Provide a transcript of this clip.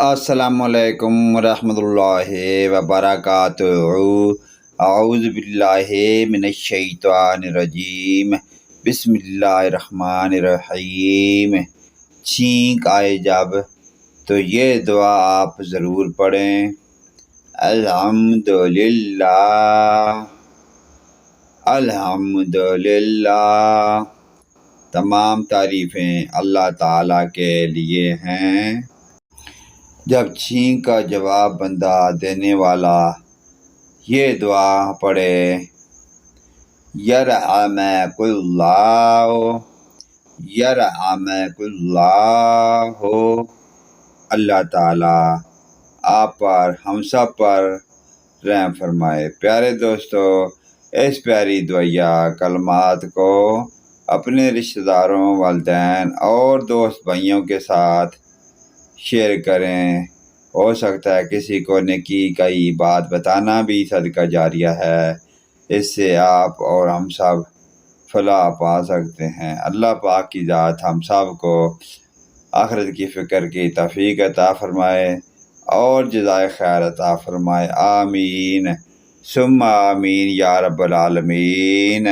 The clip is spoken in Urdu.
السلام علیکم ورحمۃ اللہ وبرکاتہ۔ اعوذ باللہ من الشیطان الرجیم، بسم اللہ الرحمن الرحیم۔ چھینک آئے جب تو یہ دعا آپ ضرور پڑھیں: الحمدللہ، الحمدللہ۔ تمام تعریفیں اللہ تعالیٰ کے لیے ہیں۔ جب چھینک کا جواب بندہ دینے والا یہ دعا پڑھے: یرحمک اللہ، یرحمک اللہ، اللہ تعالیٰ آپ پر، ہم سب پر رحم فرمائے۔ پیارے دوستو، اس پیاری دعائیا کلمات کو اپنے رشتہ داروں، والدین اور دوست بھائیوں کے ساتھ شیئر کریں۔ ہو سکتا ہے کسی کو نیکی کا یہ بات بتانا بھی صدقہ جاریہ ہے، اس سے آپ اور ہم سب فلاح پا سکتے ہیں۔ اللہ پاک کی ذات ہم سب کو آخرت کی فکر کی توفیق عطا فرمائے اور جزائے خیر عطا فرمائے۔ آمین ثم آمین یا رب العالمین۔